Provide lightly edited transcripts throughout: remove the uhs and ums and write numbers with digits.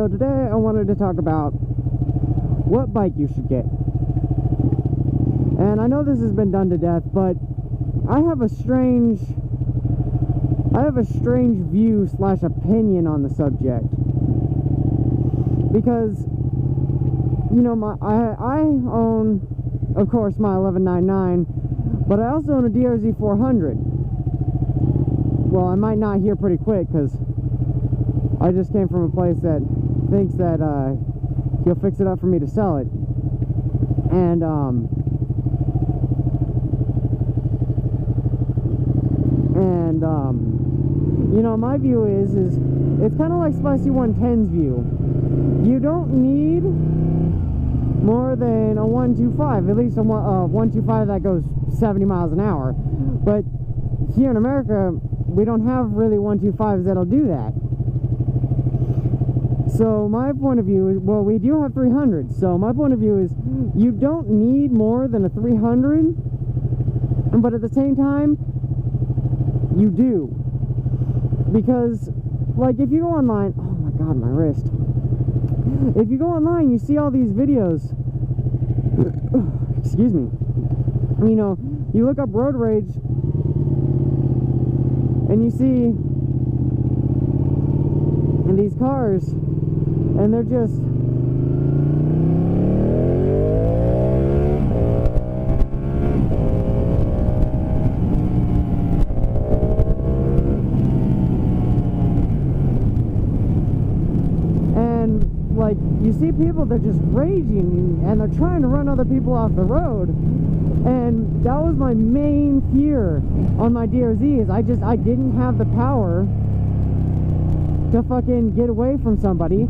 So today I wanted to talk about what bike you should get. And I know this has been done to death, but I have a strange view / opinion on the subject. Because, you know, I own, of course, my 1199, but I also own a DRZ 400. Well, I might not hear pretty quick because I just came from a place that thinks that he'll fix it up for me to sell it. And you know, my view is it's kind of like Spicy 110's view. You don't need more than a 125, at least a 125 that goes 70 miles an hour. But here in America, we don't have really 125s that'll do that. So my point of view is, well, we do have 300s. So my point of view is, you don't need more than a 300, but at the same time, you do. Because, like, if you go online, oh my god, my wrist. If you go online, you see all these videos. Excuse me. You know, you look up road rage, and you see and these cars, and they're just like, you see people that are just raging and they're trying to run other people off the road. And that was my main fear on my DRZ, is I didn't have the power to fucking get away from somebody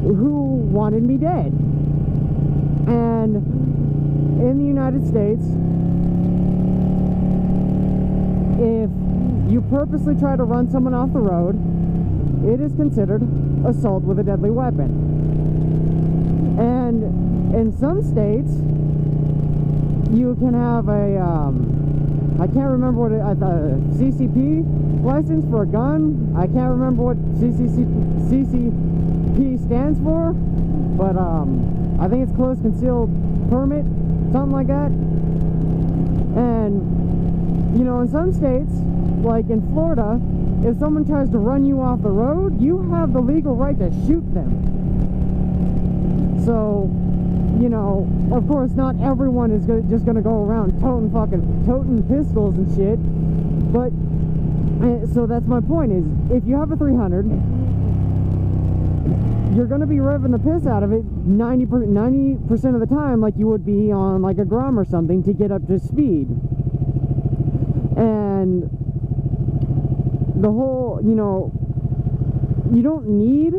who wanted me dead. And in the United States, if you purposely try to run someone off the road, it is considered assault with a deadly weapon. And in some states, you can have a I can't remember what CCP license for a gun. I can't remember what CCP stands for, but I think it's close concealed permit, something like that. And you know, in some states, like in Florida, if someone tries to run you off the road, you have the legal right to shoot them. So, you know, of course, not everyone is just gonna go around toting pistols and shit. But so that's my point, is if you have a 300, you're gonna be revving the piss out of it 90% of the time, like you would be on like a Grom or something, to get up to speed. And the whole, you know, you don't need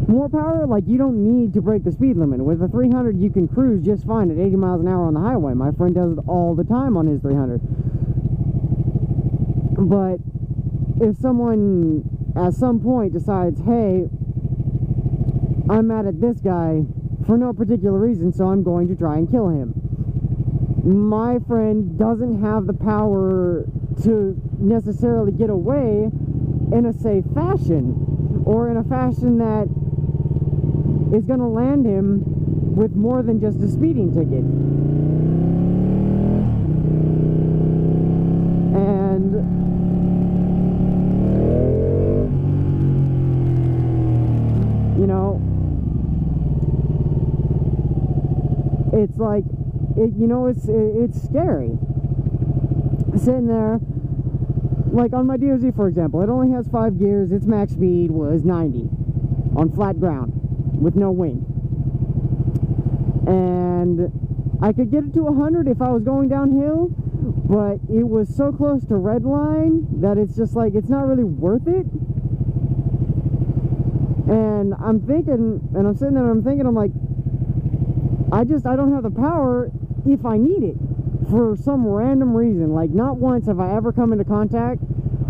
more power. Like, you don't need to break the speed limit. With a 300, you can cruise just fine at 80 miles an hour on the highway. My friend does it all the time on his 300. But if someone at some point decides, hey, I'm mad at this guy for no particular reason, so I'm going to try and kill him, my friend doesn't have the power to necessarily get away in a safe fashion, or in a fashion that is going to land him with more than just a speeding ticket. And you know, it's like, you know, it's scary sitting there. Like on my DRZ, for example, it only has 5 gears. Its max speed was 90 on flat ground with no wind. And I could get it to 100 if I was going downhill, but it was so close to red line that it's just like, it's not really worth it. And I'm thinking, and I'm sitting there and I'm thinking, I'm like, I don't have the power if I need it. For some random reason. Like, not once have I ever come into contact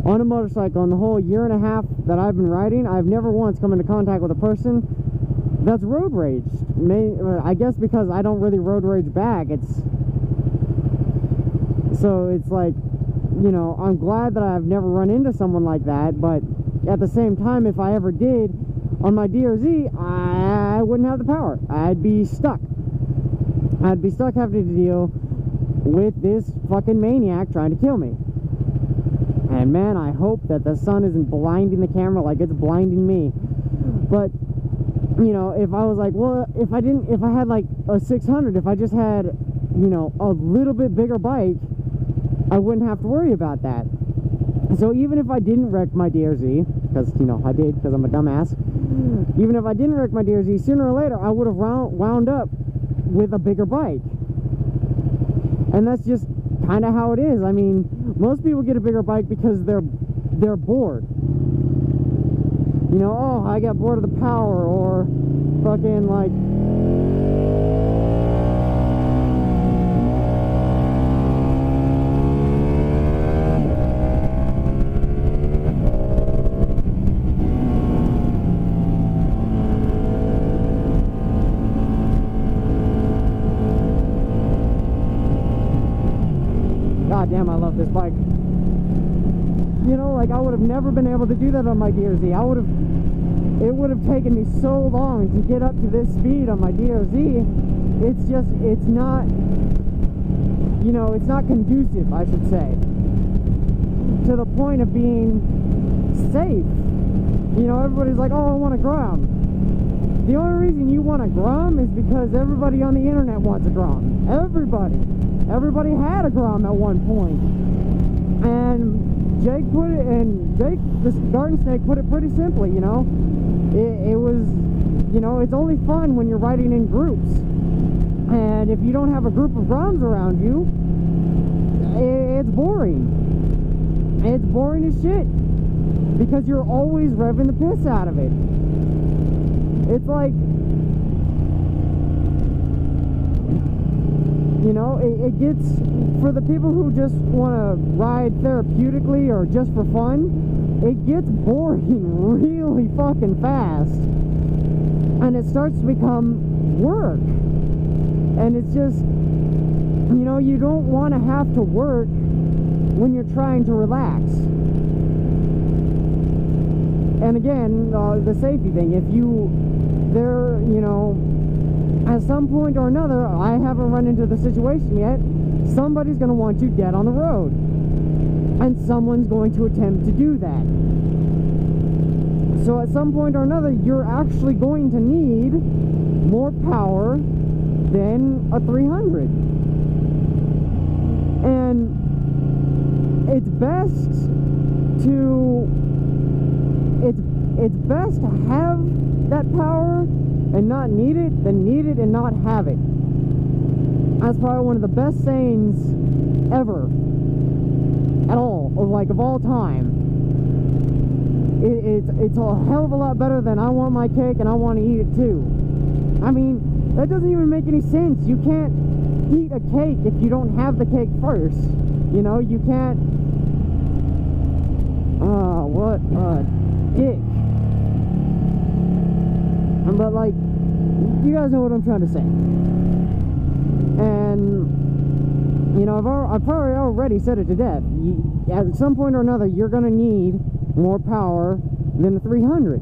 on a motorcycle in the whole year and a half that I've been riding. I've never once come into contact with a person that's road raged. I guess because I don't really road rage back. So it's like, you know, I'm glad that I've never run into someone like that. But at the same time, if I ever did, On my DRZ, I wouldn't have the power. I'd be stuck. I'd be stuck having to deal with this fucking maniac trying to kill me. And man, I hope that the sun isn't blinding the camera like it's blinding me. But, you know, if I was like, well, if I had like a 600, if I just had, you know, a little bit bigger bike, I wouldn't have to worry about that. So even if I didn't wreck my DRZ, because, you know, I did, because I'm a dumbass, even if I didn't wreck my DRZ, sooner or later, I would have wound up with a bigger bike. And that's just kind of how it is. I mean, most people get a bigger bike because they're bored. You know, oh, I got bored of the power, or fucking like, God damn, I love this bike. You know, like, I would have never been able to do that on my DRZ. It would have taken me so long to get up to this speed on my DRZ. It's not, you know, it's not conducive, I should say, to the point of being safe. You know, everybody's like, oh, I want a Grom. The only reason you want a Grom is because everybody on the internet wants a Grom. Everybody had a Grom at one point. And Jake the Garden Snake put it pretty simply, you know. It was, you know, it's only fun when you're riding in groups. And if you don't have a group of Groms around you, it's boring. It's boring as shit. Because you're always revving the piss out of it. It's like, you know, it gets, for the people who just want to ride therapeutically or just for fun, it gets boring really fucking fast. And it starts to become work. And it's just, you know, you don't want to have to work when you're trying to relax. And again, the safety thing, if you know, at some point or another, I haven't run into the situation yet, somebody's going to want you dead on the road. And someone's going to attempt to do that. So at some point or another, you're actually going to need more power than a 300. And it's best to have that power and not need it than need it and not have it. That's probably one of the best sayings ever, at all, of all time. It's a hell of a lot better than I want my cake and I want to eat it too. I mean, that doesn't even make any sense. You can't eat a cake if you don't have the cake first. You know, you can't. What a dick. But like, you guys know what I'm trying to say. And, you know, I've probably already said it to death. At some point or another, you're going to need more power than a 300.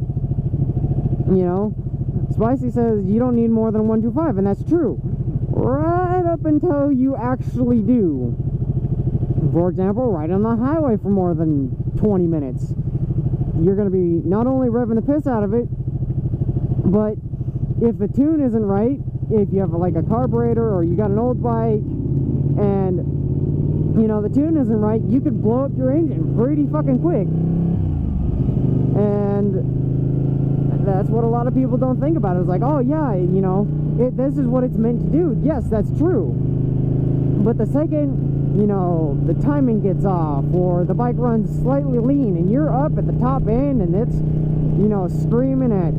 You know, Spicy says you don't need more than a 125, and that's true. Right up until you actually do. For example, right on the highway for more than 20 minutes. You're going to be not only revving the piss out of it, but if the tune isn't right, if you have like a carburetor or you got an old bike and, you know, the tune isn't right, you could blow up your engine pretty fucking quick. And that's what a lot of people don't think about. It's like, oh yeah, you know, this is what it's meant to do. Yes, that's true. But the second, you know, the timing gets off or the bike runs slightly lean and you're up at the top end and it's, you know, screaming at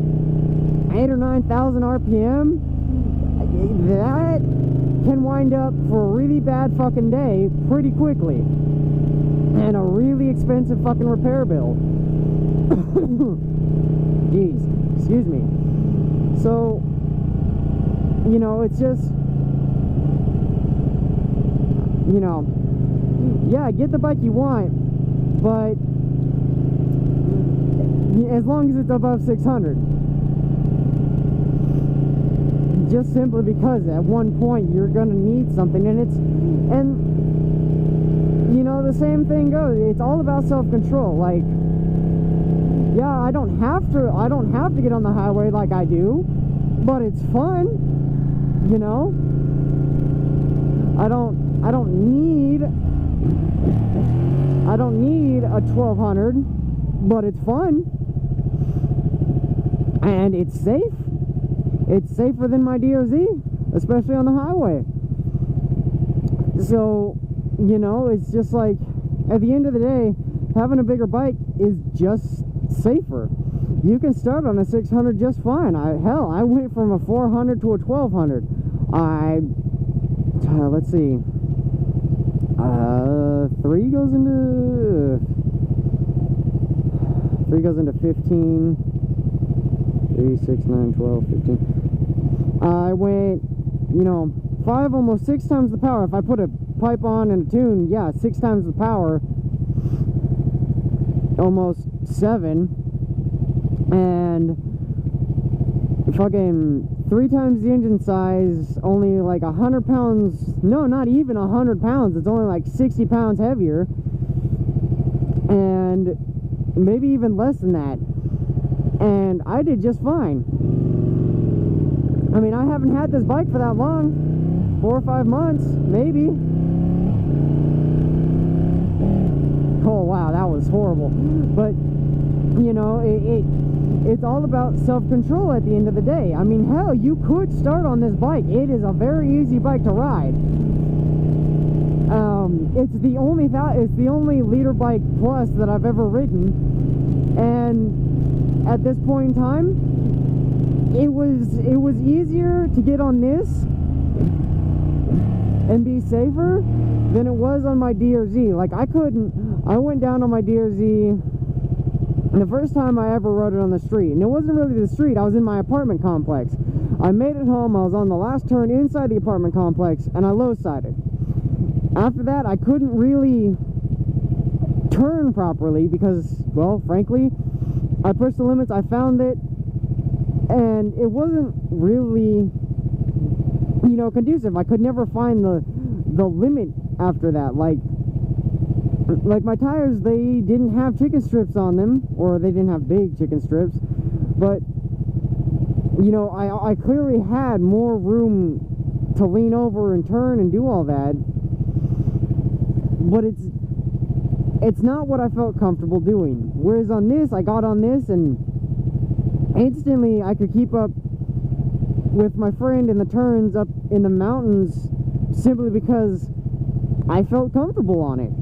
8,000 or 9,000 RPM, that can wind up for a really bad fucking day pretty quickly. And a really expensive fucking repair bill. Jeez, excuse me. So, you know, it's just, you know, yeah, get the bike you want, but as long as it's above 600. just simply because at one point you're gonna need something, and you know, the same thing goes. It's all about self-control. Like, yeah, I don't have to get on the highway like I do, but it's fun, you know. I don't need a 1200, but it's fun and it's safe. It's safer than my DRZ, especially on the highway. So, you know, it's just like, at the end of the day, having a bigger bike is just safer. You can start on a 600 just fine. Hell, I went from a 400 to a 1200. Let's see. 3 goes into 15. 3, 6, 9, 12, 15. I went, you know, 5, almost 6 times the power. If I put a pipe on and a tune, yeah, 6 times the power. Almost 7. And fucking 3 times the engine size, only like 100 pounds. No, not even 100 pounds. It's only like 60 pounds heavier. And maybe even less than that. And I did just fine. I mean, I haven't had this bike for that long. 4 or 5 months, maybe. Oh wow, that was horrible. But you know, it's all about self-control at the end of the day. I mean, hell, you could start on this bike. It is a very easy bike to ride. It's the only liter bike plus that I've ever ridden, and at this point in time, it was easier to get on this and be safer than it was on my DRZ. Like, I went down on my DRZ the first time I ever rode it on the street, and it wasn't really the street. I was in my apartment complex. I made it home. I was on the last turn inside the apartment complex, and I low-sided. After that, I couldn't really turn properly because, well, frankly, I pushed the limits. I found it, and it wasn't really, you know, conducive. I could never find the limit after that. Like my tires, they didn't have chicken strips on them, or they didn't have big chicken strips, but you know, I clearly had more room to lean over and turn and do all that, but it's not what I felt comfortable doing. Whereas on this, I got on this and instantly I could keep up with my friend in the turns up in the mountains simply because I felt comfortable on it.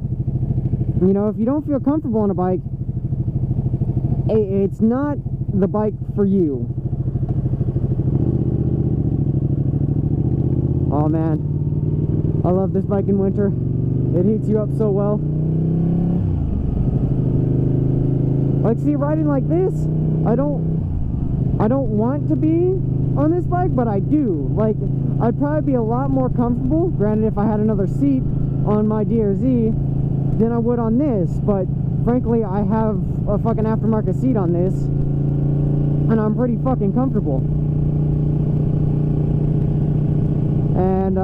You know, if you don't feel comfortable on a bike, it's not the bike for you. Oh man, I love this bike in winter. It heats you up so well. Like, see, riding like this, I don't want to be on this bike, but I do. Like, I'd probably be a lot more comfortable, granted if I had another seat on my DRZ, than I would on this. But frankly, I have a fucking aftermarket seat on this, and I'm pretty fucking comfortable. And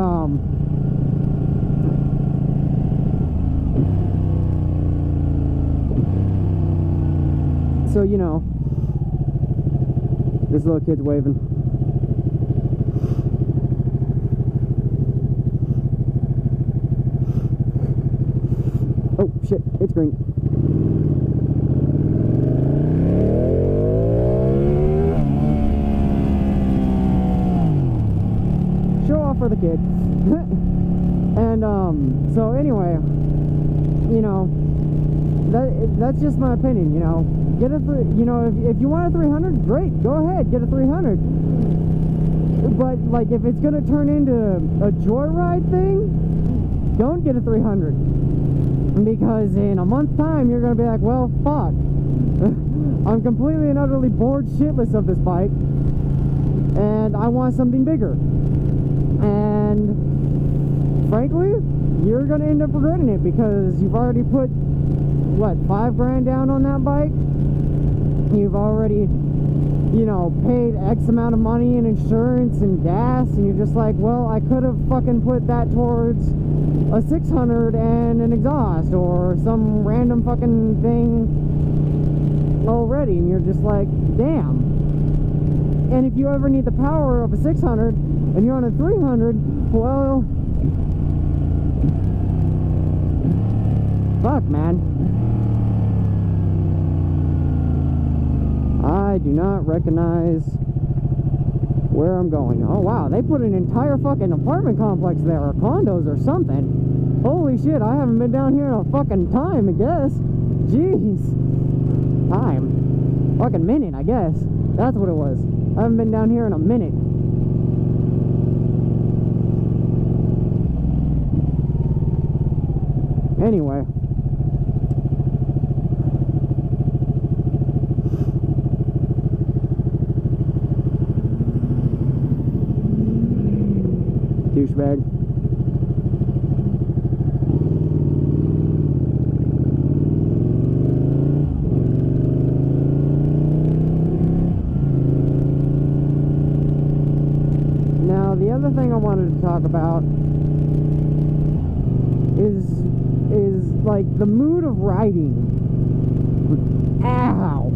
so, you know, this little kid's waving. Oh shit, it's green. Show off for the kid. And so anyway, you know, that's just my opinion. You know, get a you know, if you want a 300, great, go ahead, get a 300. But like, if it's gonna turn into a joyride thing, don't get a 300, because in a month's time you're gonna be like, well, fuck, I'm completely and utterly bored shitless of this bike, and I want something bigger. And frankly, you're gonna end up regretting it, because you've already put, what, $5 grand down on that bike. You've already you know, paid X amount of money in insurance and gas, and you're just like, well, I could have fucking put that towards a 600 and an exhaust or some random fucking thing already, and you're just like, damn. And if you ever need the power of a 600 and you're on a 300, well, fuck, man. I do not recognize where I'm going. Oh wow, they put an entire fucking apartment complex there, or condos or something. Holy shit, I haven't been down here in a fucking time, I guess. Jeez. Time. Fucking minute, I guess. That's what it was. I haven't been down here in a minute. Anyway. Douchebag. Now, the other thing I wanted to talk about is like the mood of riding. Ow!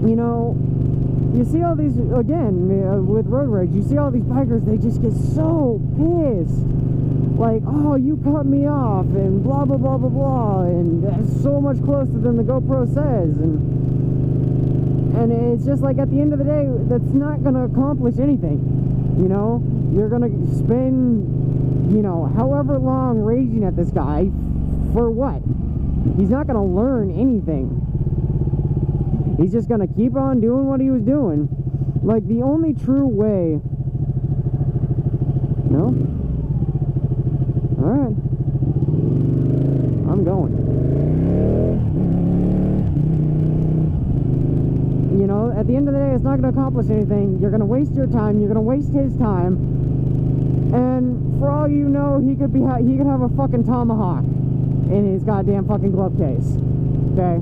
You know, you see all these, again, with road rage, you see all these bikers, they just get so pissed. Like, oh, you cut me off, and blah, blah, blah, blah, blah, and that's so much closer than the GoPro says, and it's just like, at the end of the day, that's not going to accomplish anything, you know? You're going to spend, you know, however long raging at this guy, for what? He's not going to learn anything. He's just gonna keep on doing what he was doing. Like, the only true way... No? Alright. I'm going. You know, at the end of the day, it's not gonna accomplish anything. You're gonna waste your time. You're gonna waste his time. And for all you know, he could have a fucking tomahawk in his goddamn fucking glove case. Okay?